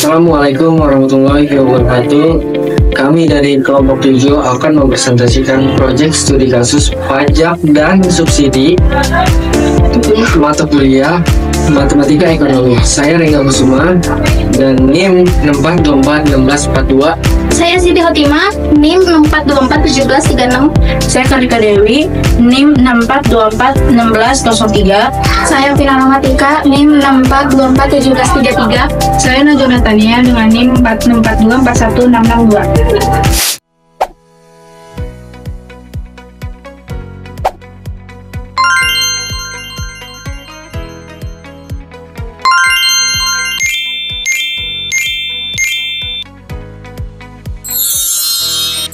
Assalamualaikum warahmatullahi wabarakatuh. Kami dari kelompok 7 akan mempresentasikan proyek studi kasus pajak dan subsidi mata kuliah Matematika Ekonomi. Saya Rengga Kusuma dan NIM 64241642. Saya Siti Hotima, NIM 64241736. Saya Karika Dewi, NIM 64241603. Saya Vina Rahmatika, NIM 64241733. Saya Najwa Natania dengan NIM 46424162.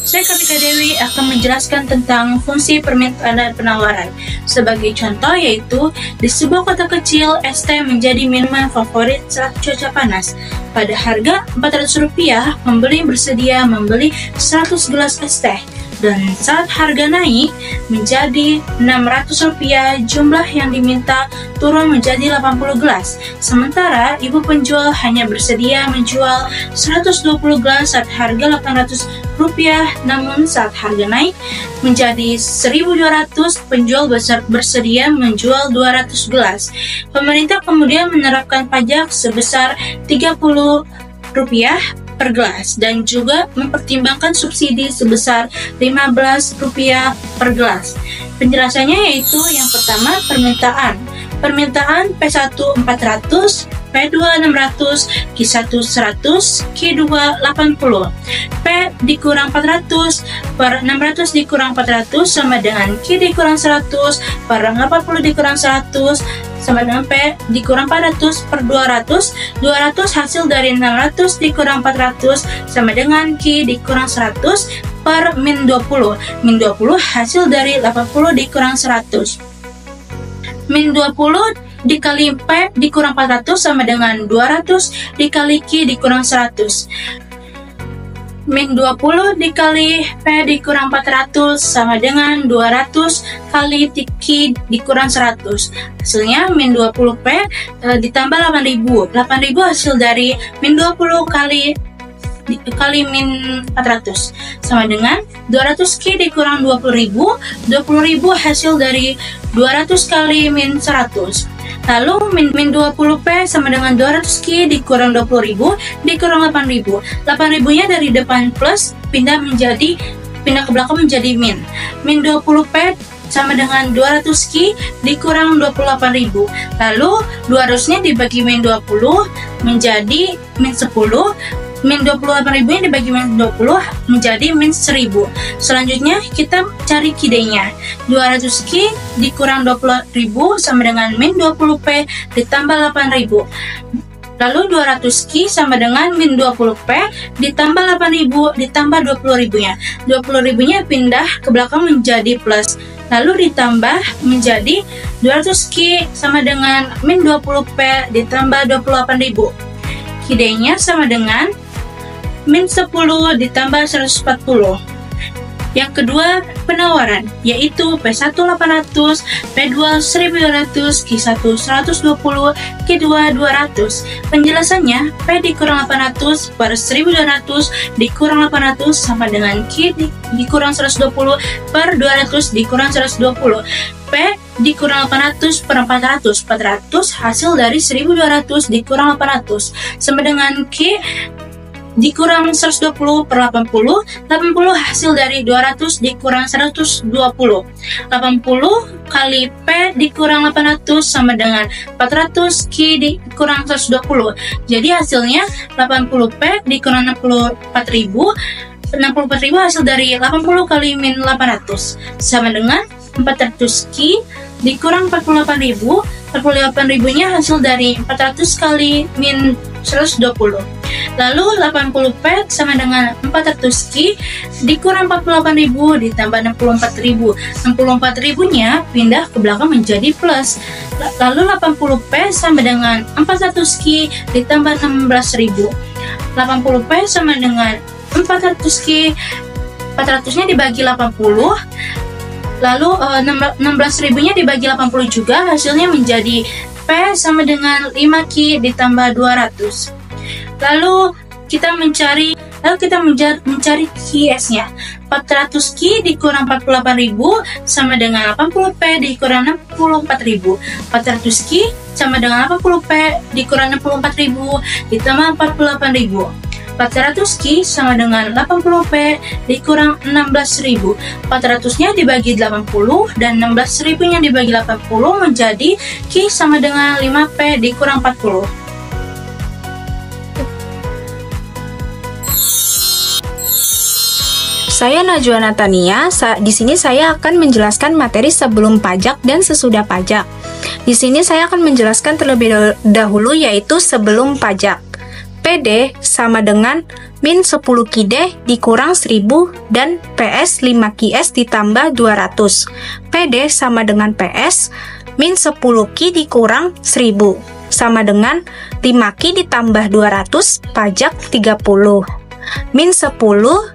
Saya Kartika Dewi akan menjelaskan tentang fungsi permintaan dan penawaran. Sebagai contoh yaitu, di sebuah kota kecil, es teh menjadi minuman favorit saat cuaca panas. Pada harga Rp400, pembeli bersedia membeli 100 gelas es teh. Dan saat harga naik menjadi Rp600, jumlah yang diminta turun menjadi 80 gelas. Sementara ibu penjual hanya bersedia menjual 120 gelas saat harga Rp800, namun saat harga naik menjadi Rp1.200, penjual bersedia menjual 200 gelas. Pemerintah kemudian menerapkan pajak sebesar Rp30 per gelas dan juga mempertimbangkan subsidi sebesar Rp15 per gelas. Penjelasannya yaitu yang pertama permintaan P1 400, P2 600, Q1 100, Q2 80. P dikurang 400 per 600 dikurang 400 sama dengan Q dikurang 100 per 80 dikurang 100 sama dengan P dikurang 400 per 200. 200 hasil dari 600 dikurang 400 sama dengan Q dikurang 100 per min 20. Min 20 hasil dari 80 dikurang 100. Min 20 dikali P dikurang 400 sama dengan 200 dikali Q dikurang 100. Min 20 dikali P dikurang 400 sama dengan 200 kali Q dikurang 100. Hasilnya min 20 P ditambah 8000. 8000 hasil dari min 20 kali min 400 sama dengan 200 Q dikurang 20.000. 20.000 hasil dari 200 kali min 100. Lalu min 20P sama dengan 200 Q dikurang 20.000 dikurang 8.000. 8.000 nya dari depan plus pindah ke belakang menjadi min. Min 20P sama dengan 200 Q dikurang 28.000. Lalu 200 nya dibagi min 20 menjadi min 10. Min 28.000 nya dibagi min 20 menjadi min 1.000. Selanjutnya kita cari Q-nya. 200 Q dikurang 20.000 sama dengan min 20P ditambah 8.000. Lalu 200 Q sama dengan min 20P ditambah 8.000 ditambah 20.000 nya. 20.000 nya pindah ke belakang menjadi plus. Lalu ditambah menjadi 200 Q sama dengan min 20P ditambah 28.000. Q-nya sama dengan min 10 ditambah 140. Yang kedua, penawaran, yaitu P1 800, P2 1200, Q1 120, Q2 200. Penjelasannya, P dikurang 800 per 1200 dikurang 800 sama dengan Q dikurang 120 per 200 dikurang 120. P dikurang 800 per 400. 400 hasil dari 1200 dikurang 800 sama dengan Q dikurang 120 per 80. 80 hasil dari 200 dikurang 120. 80 kali P dikurang 800 sama dengan 400 Q dikurang 120. Jadi hasilnya 80P dikurang 64.000. 64.000 hasil dari 80 kali min 800 sama dengan 400 Q dikurang 48.000. 48.000 nya hasil dari 400 kali min 120. Lalu 80P sama dengan 400 Q dikurang 48.000 ditambah 64.000. 64.000 nya pindah ke belakang menjadi plus. Lalu 80P sama dengan 400 Q ditambah 16.000. 80P sama dengan 400 Q, 400 nya dibagi 80. Lalu 16.000 nya dibagi 80 juga, hasilnya menjadi P sama dengan 5Q ditambah 200. Lalu kita mencari QS-nya. 400 Q dikurang 48.000 sama dengan 80 P dikurang 64.000. 400 Q sama dengan 80 P dikurang 64.000 ditambah 48.000. 400 Q sama dengan 80 P dikurang 16.000. 400-nya dibagi 80 dan 16.000-nya dibagi 80 menjadi Q sama dengan 5 P dikurang 40. Saya Najwa Natania. Di sini saya akan menjelaskan materi sebelum pajak dan sesudah pajak. Di sini saya akan menjelaskan terlebih dahulu yaitu sebelum pajak. PD sama dengan min 10 QD dikurang 1000 dan PS 5 QS ditambah 200. PD sama dengan PS min 10 Q dikurang 1000 sama dengan 5 Q ditambah 200 pajak 30. Min 10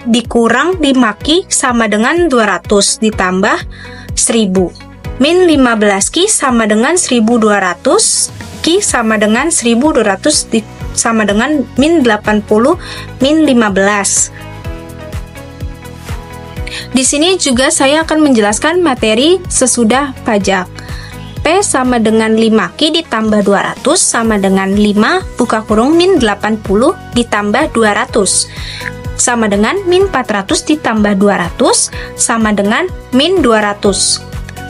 dikurang 5 Q sama dengan 200 ditambah 1000. Min 15 Q sama dengan 1200. Q sama dengan 1200 sama dengan min 80 min 15. Di sini juga saya akan menjelaskan materi sesudah pajak. P sama dengan 5 Q ditambah 200 sama dengan 5 buka kurung min 80 ditambah 200 sama dengan min 400 ditambah 200 sama dengan min 200.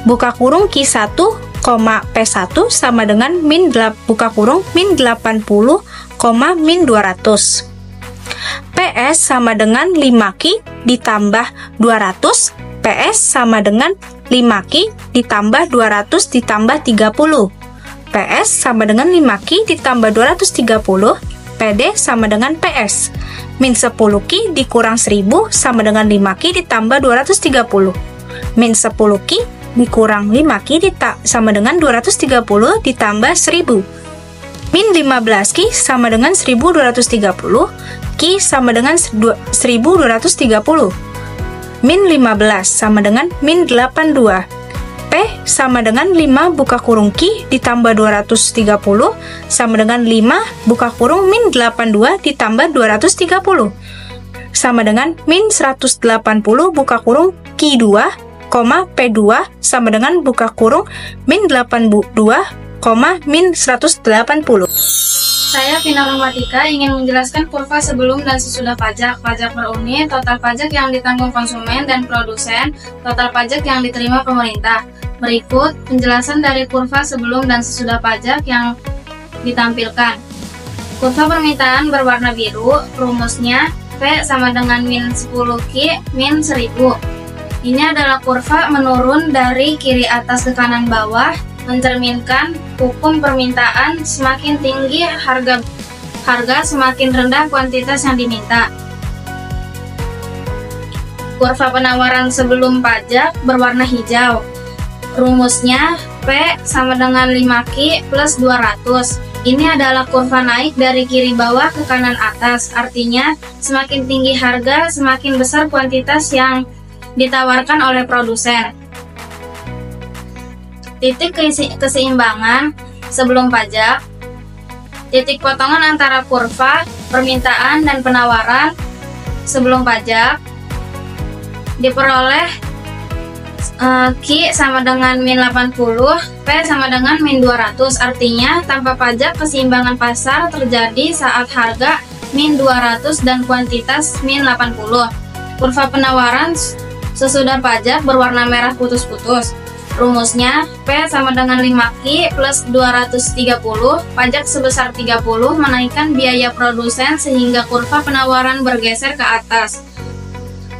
Buka kurung Q1, P1 sama dengan min buka kurung min 80, min 200. PS sama dengan 5 Q ditambah 200. PS sama dengan 5 Q ditambah 200 ditambah 30. PS sama dengan 5 Q ditambah 230. PD sama dengan PS. Min 10 Q dikurang 1000 sama dengan 5 Q ditambah 230. Min 10 Q dikurang 5 Q sama dengan 230 ditambah 1000. Min 15 Q sama dengan 1230. Q sama dengan 1230. Min 15 sama dengan min 82. P sama dengan 5 buka kurung Q ditambah 230 sama dengan 5 buka kurung min 82 ditambah 230 sama dengan min 180 buka kurung Q2, P2 sama dengan buka kurung min 82, min 180. Saya Vina Rahmatika ingin menjelaskan kurva sebelum dan sesudah pajak, pajak per unit, total pajak yang ditanggung konsumen dan produsen, total pajak yang diterima pemerintah. Berikut penjelasan dari kurva sebelum dan sesudah pajak yang ditampilkan. Kurva permintaan berwarna biru, rumusnya P sama dengan min 10 Q min 1000. Ini adalah kurva menurun dari kiri atas ke kanan bawah, mencerminkan hukum permintaan semakin tinggi harga semakin rendah kuantitas yang diminta. Kurva penawaran sebelum pajak berwarna hijau. Rumusnya P sama dengan 5 Q plus 200. Ini adalah kurva naik dari kiri bawah ke kanan atas. Artinya semakin tinggi harga semakin besar kuantitas yang ditawarkan oleh produsen. Titik keseimbangan sebelum pajak. Titik potongan antara kurva permintaan dan penawaran sebelum pajak diperoleh Q sama dengan min 80, P sama dengan min 200. Artinya tanpa pajak keseimbangan pasar terjadi saat harga min 200 dan kuantitas min 80. Kurva penawaran sesudah pajak berwarna merah putus-putus. Rumusnya P sama dengan 5 Q plus 230, pajak sebesar 30 menaikkan biaya produsen sehingga kurva penawaran bergeser ke atas.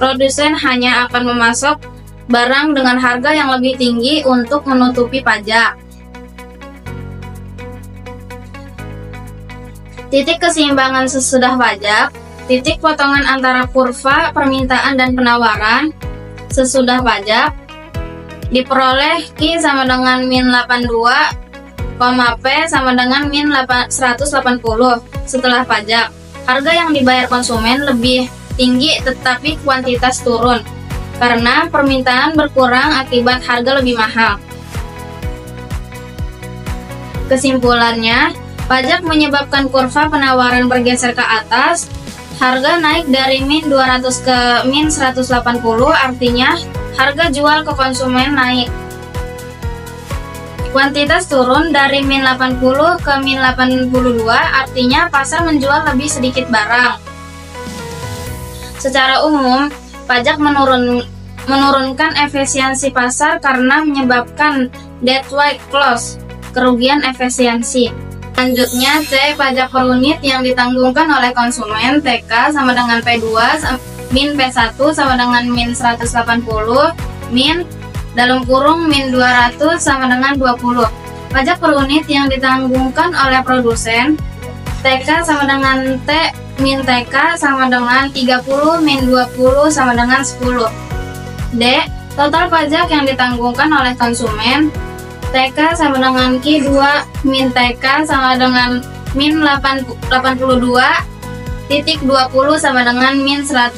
Produsen hanya akan memasok barang dengan harga yang lebih tinggi untuk menutupi pajak. Titik keseimbangan sesudah pajak. Titik potongan antara kurva permintaan dan penawaran sesudah pajak diperoleh Q sama dengan min 82, P sama dengan min 180 setelah pajak. Harga yang dibayar konsumen lebih tinggi tetapi kuantitas turun karena permintaan berkurang akibat harga lebih mahal. Kesimpulannya, Pajak menyebabkan kurva penawaran bergeser ke atas. Harga naik dari min 200 ke min 180, artinya harga jual ke konsumen naik. Kuantitas turun dari min 80 ke min 82, artinya pasar menjual lebih sedikit barang. Secara umum, pajak menurunkan efisiensi pasar karena menyebabkan deadweight loss, kerugian efisiensi. Selanjutnya, C. Pajak per unit yang ditanggungkan oleh konsumen. TK sama dengan P2, min P1 sama dengan min 180, min dalam kurung min 200 sama dengan 20. Pajak per unit yang ditanggungkan oleh produsen. TK sama dengan T, min TK sama dengan 30, min 20 sama dengan 10. D. Total pajak yang ditanggungkan oleh konsumen. TK sama dengan Q2, min TK sama dengan min 82.20 sama dengan min 102.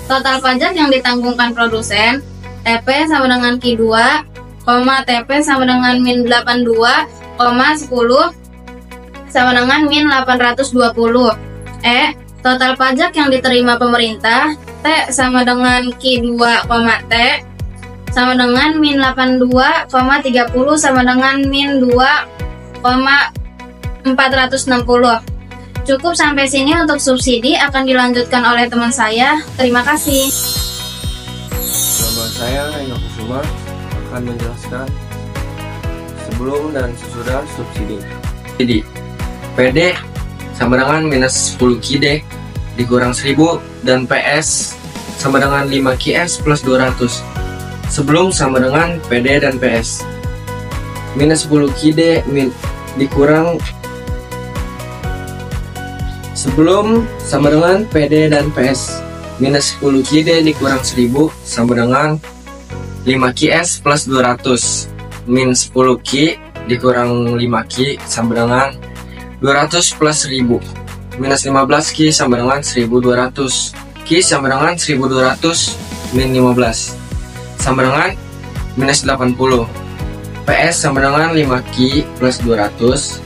Total pajak yang ditanggungkan produsen. TP sama dengan Q2, TP sama dengan min 82,10 sama dengan min 820. Total pajak yang diterima pemerintah. T sama dengan Q2, T sama dengan min 82,30 sama dengan min 2,460. Cukup sampai sini untuk subsidi, akan dilanjutkan oleh teman saya. Terima kasih. Nama saya Eno Kusuma akan menjelaskan sebelum dan sesudah subsidi. Jadi, PD sama dengan minus 10 QD dikurang 1000 dan PS sama dengan 5 QS plus 200. Sebelum sama dengan PD dan PS. Minus 10 QD dikurang sebelum sama dengan PD dan PS. Minus 10 QD dikurang 1000 sama dengan 5 QS plus 200. Min 10 Q dikurang 5 Q sama dengan 200 plus 1000. Minus 15 Q sama dengan 1200. Q sama dengan 1200 min 15 sama dengan minus 80. PS sama dengan 5 Q plus 200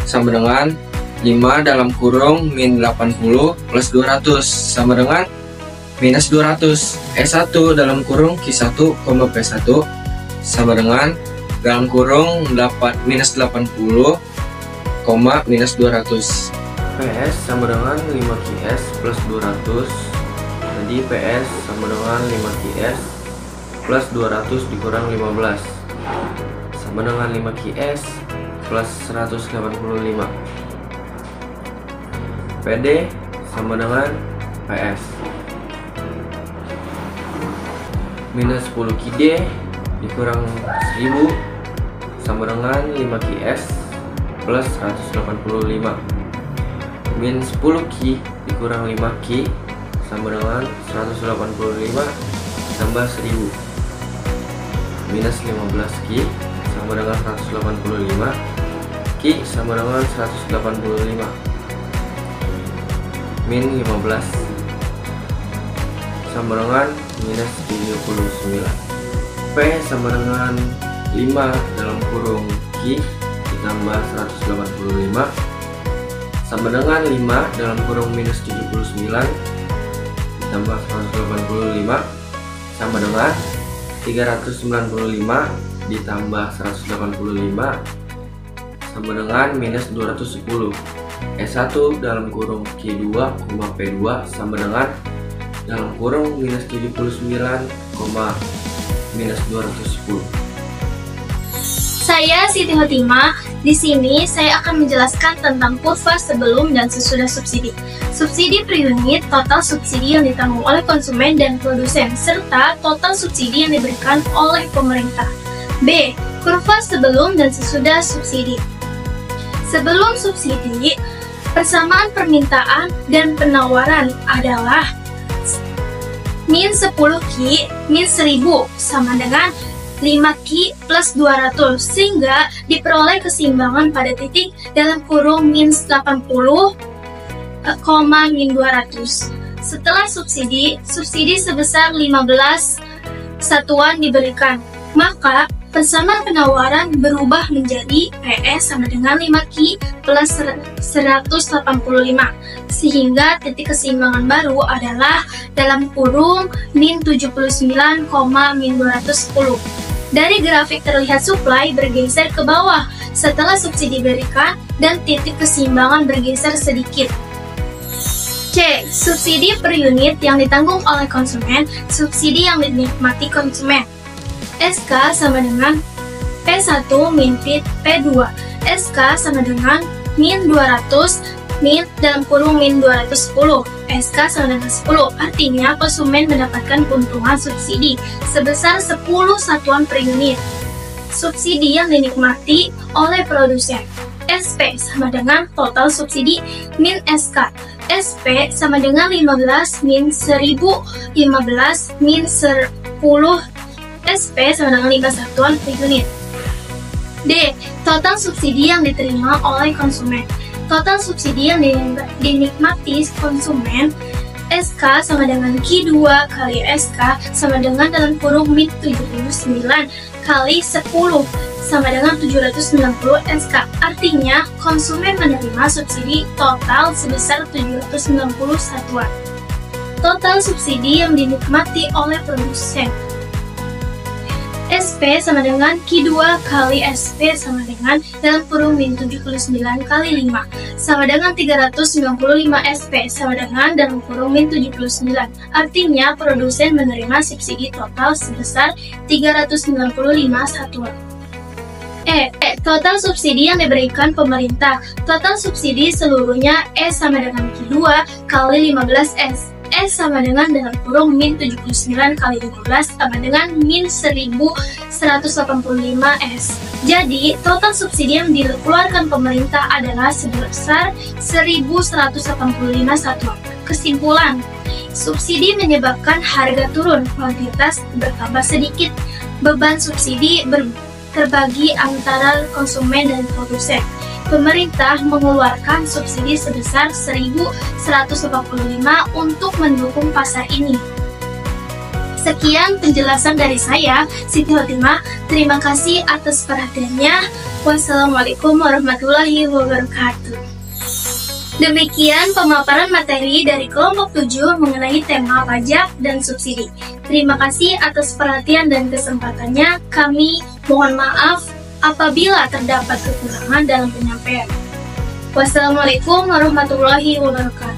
sama dengan 5 dalam kurung min 80 plus 200 sama dengan minus 200. E1 dalam kurung Q1, P1 sama dengan dalam kurung minus 80, minus 200. PS sama dengan 5 QS plus 200. Jadi PS sama dengan 5 QS plus 200 dikurang 15 sama dengan 5 QS plus 185. PD sama dengan PS. Minus 10 QD dikurang 1000 sama dengan 5 QS plus 185. Min 10 Q dikurang 5 Q sama dengan 185 tambah 1000. Minus 15 Q sama dengan 185. Q sama dengan 185. Min 15 sama dengan minus 79. P sama dengan 5 dalam kurung Q ditambah 185 sama dengan 5 dalam kurung minus 79 ditambah 185 sama dengan 395 ditambah 185 sama dengan minus 210. E1 dalam kurung Q2, P2 sama dengan dalam kurung minus 79, minus 210. Saya Siti Hotima. Di sini saya akan menjelaskan tentang kurva sebelum dan sesudah subsidi. Subsidi per unit, total subsidi yang ditanggung oleh konsumen dan produsen, serta total subsidi yang diberikan oleh pemerintah. B. Kurva sebelum dan sesudah subsidi. Sebelum subsidi, persamaan permintaan dan penawaran adalah min 10 Q min 1000 sama dengan 5 Q plus 200, sehingga diperoleh keseimbangan pada titik dalam kurung min 80, min 200. Setelah subsidi sebesar 15 satuan diberikan, maka Persamaan penawaran berubah menjadi PS sama dengan 5Q plus 185, sehingga titik keseimbangan baru adalah dalam kurung min 79, min 210. Dari grafik terlihat supply bergeser ke bawah setelah subsidi diberikan dan titik keseimbangan bergeser sedikit. C. Subsidi per unit yang ditanggung oleh konsumen, subsidi yang dinikmati konsumen. SK sama dengan P1 min P2. SK sama dengan min 200 min dalam kurung min 210. SK sama dengan 10. Artinya konsumen mendapatkan keuntungan subsidi sebesar 10 satuan per unit. Subsidi yang dinikmati oleh produsen. SP sama dengan total subsidi min SK. SP sama dengan 15 min 1000, 15 min 10. SP sama dengan 5 satuan per unit. D. Total subsidi yang diterima oleh konsumen. Total subsidi yang dinikmati konsumen. SK sama dengan Q2 kali SK sama dengan dalam kurung min 79 kali 10 sama dengan 790 SK. Artinya konsumen menerima subsidi total sebesar 790 satuan. Total subsidi yang dinikmati oleh produsen. SP sama dengan Q2 kali SP sama dengan dalam kurung min 79 kali 5 sama dengan 395 SP sama dengan dalam kurung min 79. Artinya produsen menerima subsidi total sebesar 395 satuan. Total subsidi yang diberikan pemerintah. Total subsidi seluruhnya S sama dengan Q2 kali 15 S. S sama dengan dalam kurung min 79 kali 15 sama dengan min 1185 S. Jadi, total subsidi yang dikeluarkan pemerintah adalah sebesar 1185 satuan. Kesimpulan, subsidi menyebabkan harga turun, kuantitas bertambah sedikit. Beban subsidi terbagi antara konsumen dan produsen. Pemerintah mengeluarkan subsidi sebesar 1.185 untuk mendukung pasar ini. Sekian penjelasan dari saya, Siti Hotimah. Terima kasih atas perhatiannya. Wassalamualaikum warahmatullahi wabarakatuh. Demikian pemaparan materi dari kelompok 7 mengenai tema pajak dan subsidi. Terima kasih atas perhatian dan kesempatannya. Kami mohon maaf apabila terdapat kekurangan dalam penyampaian. Wassalamualaikum warahmatullahi wabarakatuh.